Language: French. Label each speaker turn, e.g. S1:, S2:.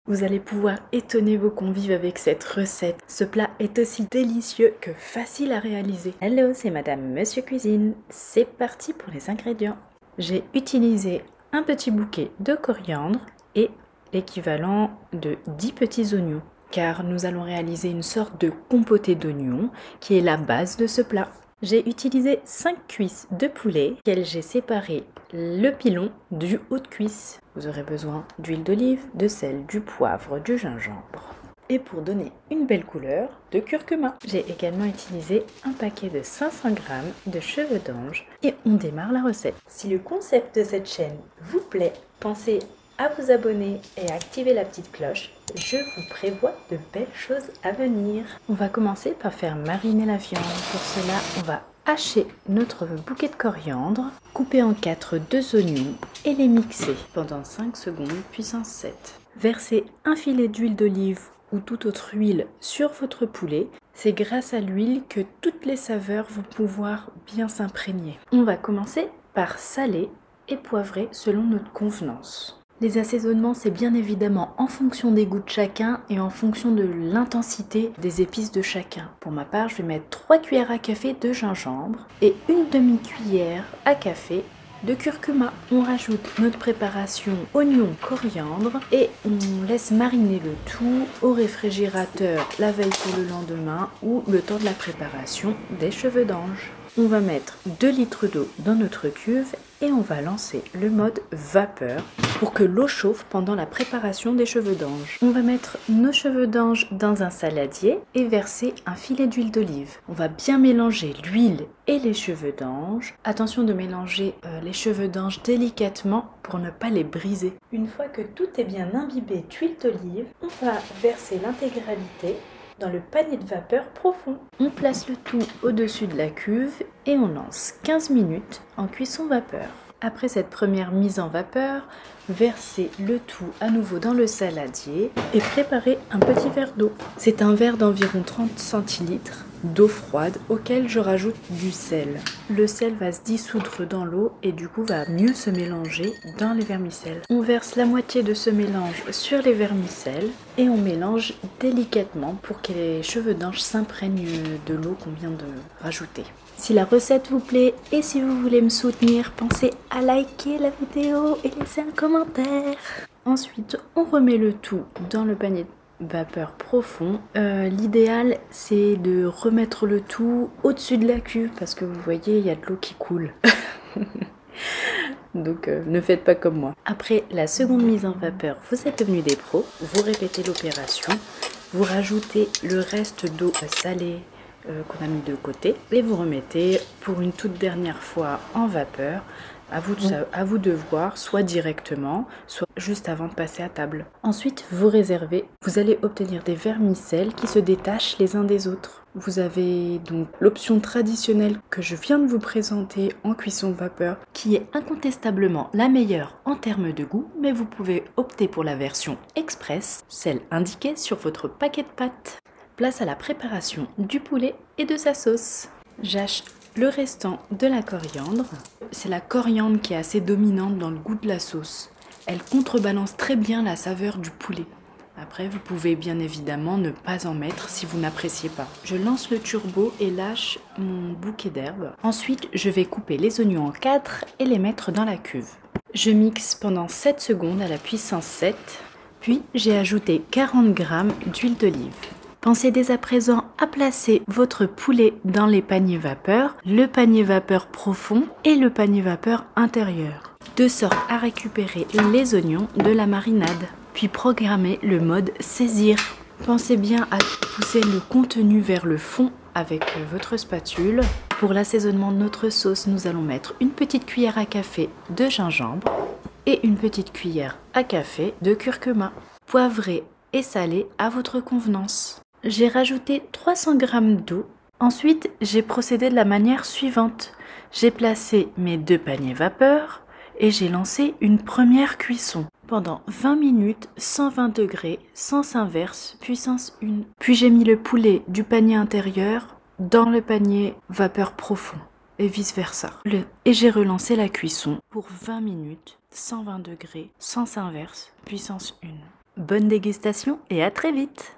S1: Vous allez pouvoir étonner vos convives avec cette recette. Ce plat est aussi délicieux que facile à réaliser. Hello, c'est Madame Monsieur Cuisine. C'est parti pour les ingrédients. J'ai utilisé un petit bouquet de coriandre et l'équivalent de 10 petits oignons, car nous allons réaliser une sorte de compoté d'oignons qui est la base de ce plat. J'ai utilisé 5 cuisses de poulet, qu'elles j'ai séparé le pilon du haut de cuisse. Vous aurez besoin d'huile d'olive, de sel, du poivre, du gingembre. Et pour donner une belle couleur, de curcuma. J'ai également utilisé un paquet de 500 g de cheveux d'ange et on démarre la recette. Si le concept de cette chaîne vous plaît, pensez à vous abonner et à activer la petite cloche. Je vous prévois de belles choses à venir. On va commencer par faire mariner la viande. Pour cela, on va hacher notre bouquet de coriandre, couper en 4 2 oignons et les mixer pendant 5 secondes puissance 7. Versez un filet d'huile d'olive ou toute autre huile sur votre poulet. C'est grâce à l'huile que toutes les saveurs vont pouvoir bien s'imprégner. On va commencer par saler et poivrer selon notre convenance. Les assaisonnements, c'est bien évidemment en fonction des goûts de chacun et en fonction de l'intensité des épices de chacun. Pour ma part, je vais mettre 3 cuillères à café de gingembre et une demi-cuillère à café de curcuma. On rajoute notre préparation oignon, coriandre et on laisse mariner le tout au réfrigérateur la veille pour le lendemain ou le temps de la préparation des cheveux d'ange. On va mettre 2 litres d'eau dans notre cuve et on va lancer le mode vapeur pour que l'eau chauffe pendant la préparation des cheveux d'ange. On va mettre nos cheveux d'ange dans un saladier et verser un filet d'huile d'olive. On va bien mélanger l'huile et les cheveux d'ange. Attention de mélanger les cheveux d'ange délicatement pour ne pas les briser. Une fois que tout est bien imbibé d'huile d'olive, on va verser l'intégralité dans le panier de vapeur profond. On place le tout au-dessus de la cuve et on lance 15 minutes en cuisson vapeur. Après cette première mise en vapeur, versez le tout à nouveau dans le saladier et préparez un petit verre d'eau. C'est un verre d'environ 30 centilitres d'eau froide auquel je rajoute du sel. Le sel va se dissoudre dans l'eau et du coup va mieux se mélanger dans les vermicelles. On verse la moitié de ce mélange sur les vermicelles et on mélange délicatement pour que les cheveux d'ange s'imprègnent de l'eau qu'on vient de rajouter. Si la recette vous plaît et si vous voulez me soutenir, pensez à liker la vidéo et laisser un commentaire. Ensuite, on remet le tout dans le panier de vapeur profond. L'idéal, c'est de remettre le tout au-dessus de la cuve parce que vous voyez, il y a de l'eau qui coule. Donc ne faites pas comme moi. Après la seconde mise en vapeur, vous êtes devenu des pros. Vous répétez l'opération. Vous rajoutez le reste d'eau salée qu'on a mis de côté et vous remettez pour une toute dernière fois en vapeur. À vous de voir, soit directement, soit juste avant de passer à table. Ensuite, vous réservez. Vous allez obtenir des vermicelles qui se détachent les uns des autres. Vous avez donc l'option traditionnelle que je viens de vous présenter en cuisson vapeur, qui est incontestablement la meilleure en termes de goût, mais vous pouvez opter pour la version express, celle indiquée sur votre paquet de pâtes. Place à la préparation du poulet et de sa sauce. J'hache le restant de la coriandre. C'est la coriandre qui est assez dominante dans le goût de la sauce. Elle contrebalance très bien la saveur du poulet. Après, vous pouvez bien évidemment ne pas en mettre si vous n'appréciez pas. Je lance le turbo et lâche mon bouquet d'herbes. Ensuite, je vais couper les oignons en 4 et les mettre dans la cuve. Je mixe pendant 7 secondes à la puissance 7. Puis, j'ai ajouté 40 g d'huile d'olive. Pensez dès à présent à placer votre poulet dans les paniers vapeur, le panier vapeur profond et le panier vapeur intérieur, de sorte à récupérer les oignons de la marinade. Puis programmez le mode saisir. Pensez bien à pousser le contenu vers le fond avec votre spatule. Pour l'assaisonnement de notre sauce, nous allons mettre une petite cuillère à café de gingembre et une petite cuillère à café de curcuma. Poivrez et salez à votre convenance. J'ai rajouté 300 g d'eau. Ensuite, j'ai procédé de la manière suivante. J'ai placé mes 2 paniers vapeur et j'ai lancé une première cuisson pendant 20 minutes, 120 degrés, sens inverse, puissance 1. Puis j'ai mis le poulet du panier intérieur dans le panier vapeur profond et vice versa. Et j'ai relancé la cuisson pour 20 minutes, 120 degrés, sens inverse, puissance 1. Bonne dégustation et à très vite!